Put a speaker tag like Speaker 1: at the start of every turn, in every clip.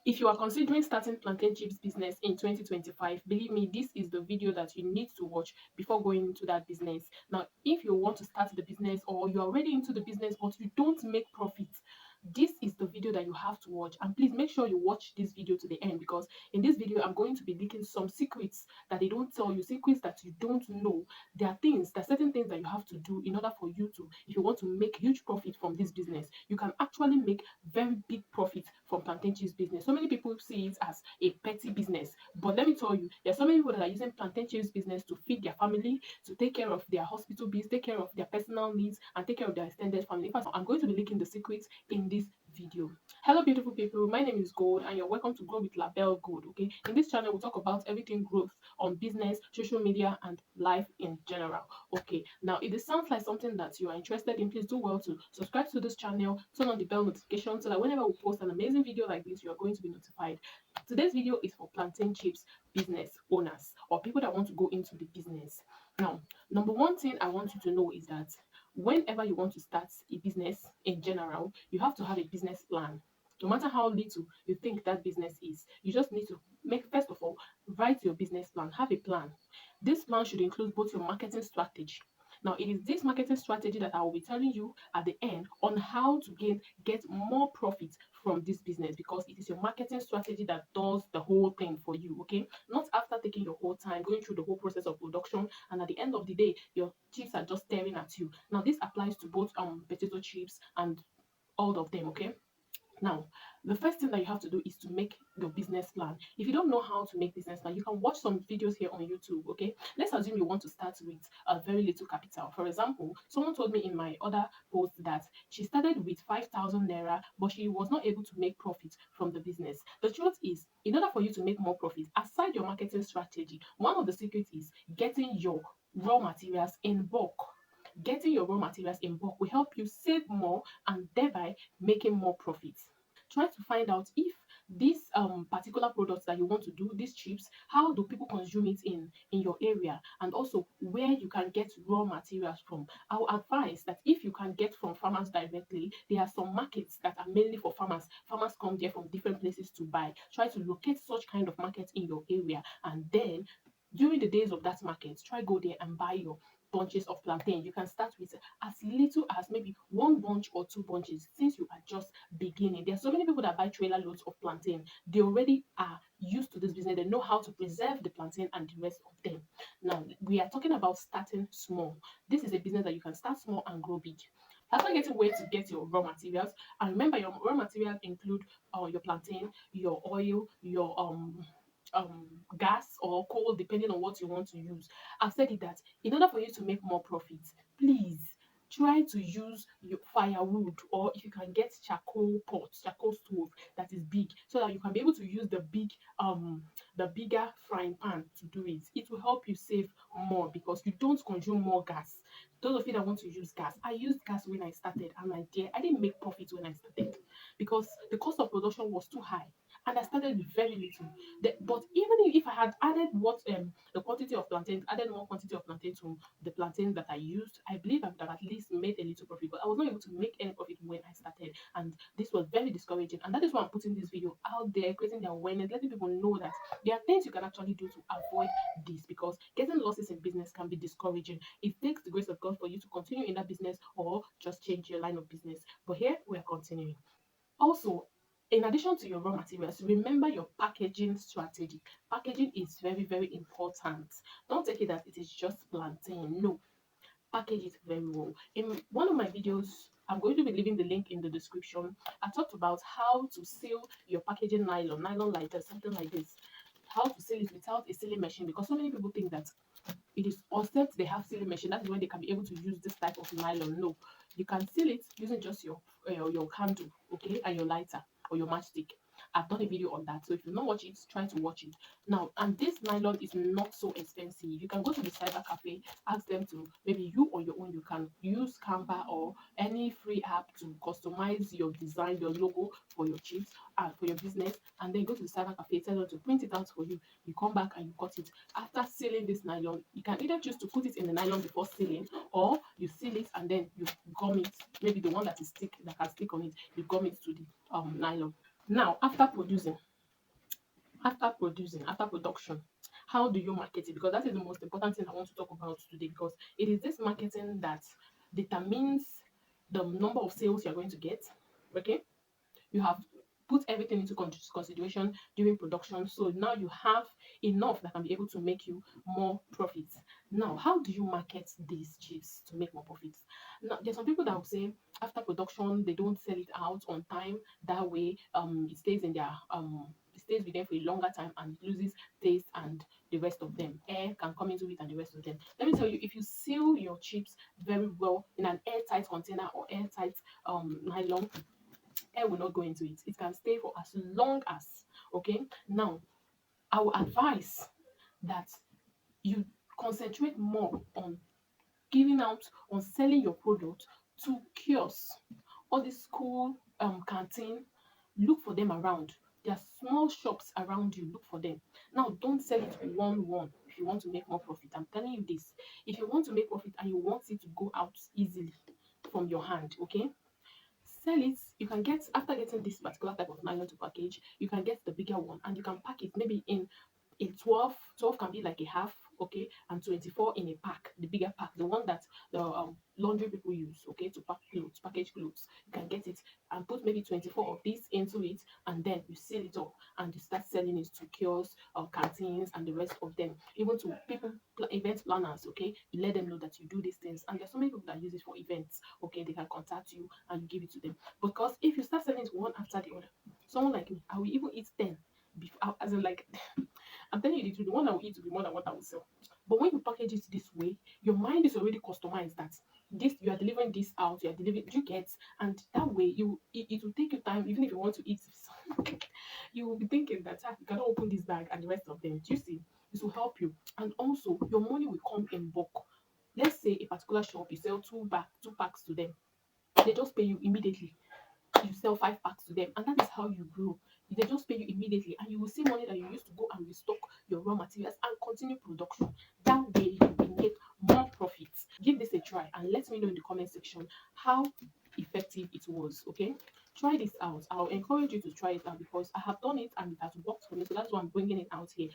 Speaker 1: If you are considering starting plantain chips business in 2025, believe me, this is the video that you need to watch before going into that business. Now, if you want to start the business or you're already into the business but you don't make profit, this is the video that you have to watch. And please make sure you watch this video to the end, because in this video I'm going to be leaking some secrets that they don't tell you, secrets that you don't know. There are certain things that you have to do in order for you to, if you want to make huge profit from this business, you can actually make very big profit from plantain chips business. So many people see it as a petty business, but let me tell you, there are so many people that are using plantain chips business to feed their family, to take care of their hospital bills, take care of their personal needs, and take care of their extended family. In fact, I'm going to be leaking the secrets in this video. Hello beautiful people, my name is Gold and you're welcome to Grow with Label Gold. Okay, in this channel we talk about everything growth on business, social media, and life in general. Okay, now if it sounds like something that you are interested in, please do well to subscribe to this channel, turn on the bell notification so that whenever we post an amazing video like this, you are going to be notified. Today's video is for plantain chips business owners or people that want to go into the business. Now, number one thing I want you to know is that whenever you want to start a business in general, you have to have a business plan. No matter how little you think that business is, you just need to first of all, write your business plan, have a plan. This plan should include both your marketing strategy. Now, it is this marketing strategy that I will be telling you at the end on how to get more profit from this business, because it is your marketing strategy that does the whole thing for you. Okay, not after taking your whole time going through the whole process of production, and at the end of the day your chips are just staring at you. Now, this applies to both potato chips and all of them. Okay, now, the first thing that you have to do is to make your business plan. If you don't know how to make business plan, you can watch some videos here on YouTube. Okay, let's assume you want to start with a very little capital. For example, someone told me in my other post that she started with 5,000 naira, but she was not able to make profit from the business. The truth is, in order for you to make more profit, aside your marketing strategy, one of the secrets is getting your raw materials in bulk. Getting your raw materials in bulk will help you save more and thereby making more profits. Try to find out if these particular products that you want to do, these chips, how do people consume it in your area, and also where you can get raw materials from. I will advise that if you can get from farmers directly, there are some markets that are mainly for farmers. Farmers come there from different places to buy. Try to locate such kind of markets in your area, and then during the days of that market, try go there and buy your bunches of plantain. You can start with as little as maybe one bunch or two bunches, since you are just beginning. There are so many people that buy trailer loads of plantain. They already are used to this business. They know how to preserve the plantain and the rest of them. Now, we are talking about starting small. This is a business that you can start small and grow big. After getting where to get your raw materials, and remember your raw materials include your plantain, your oil, your gas or coal, depending on what you want to use. I've said it that in order for you to make more profit, please try to use your firewood, or if you can get charcoal pot, charcoal stove that is big, so that you can be able to use the bigger frying pan to do it. It will help you save more because you don't consume more gas. Those of you that want to use gas, I used gas when I started, and my dear, I didn't make profit when I started because the cost of production was too high, and I started with very little. But even if I had added the quantity of plantains, added more quantity of plantain to the plantains that I used, I believe I would have at least made a little profit. But I was not able to make any profit when I started, and this was very discouraging. And that is why I'm putting this video out there, creating the awareness, letting people know that there are things you can actually do to avoid this, because getting losses in business can be discouraging. It takes the grace of God for you to continue in that business or just change your line of business. But here we are continuing. Also, in addition to your raw materials, remember your packaging strategy. Packaging is very, very important. Don't take it that it is just plantain. No, package it very well. In one of my videos, I'm going to be leaving the link in the description. I talked about how to seal your packaging nylon like this, something like this. How to seal it without a sealing machine, because so many people think that it is except they have sealing machine, that is when they can be able to use this type of nylon. No, you can seal it using just your candle, okay, and your lighter or your matchstick. I've done a video on that, so if you not watch it, try to watch it now. And this nylon is not so expensive. You can go to the cyber cafe, ask them to, maybe you on your own, you can use Canva or any free app to customize your design, your logo for your chips and for your business, and then go to the cyber cafe, tell them to print it out for you. You come back and you cut it. After sealing this nylon, you can either choose to put it in the nylon before sealing, or you seal it and then you gum it, maybe the one that can stick on it, you gum it to the nylon. Now, after producing, After producing, after production, how do you market it? Because that is the most important thing I want to talk about today, because it is this marketing that determines the number of sales you're going to get. Okay, you have put everything into consideration during production, so now you have enough that can be able to make you more profits. Now, how do you market these chips to make more profits? Now, there's some people that will say after production they don't sell it out on time, that way it stays in their it stays with them for a longer time and loses taste and the rest of them. Air can come into it and the rest of them. Let me tell you, if you seal your chips very well in an airtight container or airtight nylon, air will not go into it. It can stay for as long as, okay. Now, I will advise that you concentrate more on giving out, on selling your product to kiosks, all these school canteen. Look for them around. There are small shops around you. Look for them. Now, don't sell it one if you want to make more profit. I'm telling you this. If you want to make profit and you want it to go out easily from your hand, okay, sell it. You can get, after getting this particular type of nylon to package, you can get the bigger one and you can pack it maybe in a 12 can be like a half, okay, and 24 in a pack, the bigger pack, the one that the laundry people use, okay, to pack clothes, package clothes. You can get it and put maybe 24 of these into it, and then you seal it up and you start selling it to kiosks or canteens and the rest of them, even to people, event planners, okay. You let them know that you do these things, and there's so many people that use it for events, okay. They can contact you and you give it to them, because if you start selling it one after the other, someone like me, I will even eat 10 before, as in like I'm telling you the truth, the one I will eat will be more than what I will sell. But when you package it this way, your mind is already customized that this, you are delivering this out, you are delivering, you get, and that way it will take you time, even if you want to eat. You will be thinking that you cannot open this bag and the rest of them. Do you see? This will help you, and also your money will come in bulk. Let's say a particular shop, you sell two packs to them, they just pay you immediately. You sell 5 packs to them, and that is how you grow. They just pay you immediately, and you will see money that you used to go and restock your raw materials and continue production. That way you will make more profits. Give this a try and let me know in the comment section how effective it was. Okay, try this out. I'll encourage you to try it out because I have done it and it has worked for me, so that's why I'm bringing it out here.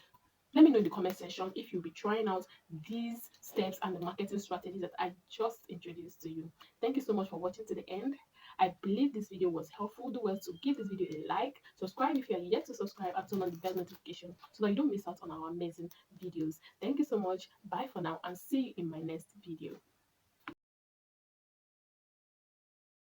Speaker 1: Let me know in the comment section if you'll be trying out these steps and the marketing strategies that I just introduced to you. Thank you so much for watching to the end. I believe this video was helpful. Do well to give this video a like, subscribe if you are yet to subscribe, and turn on the bell notification so that you don't miss out on our amazing videos. Thank you so much. Bye for now and see you in my next video.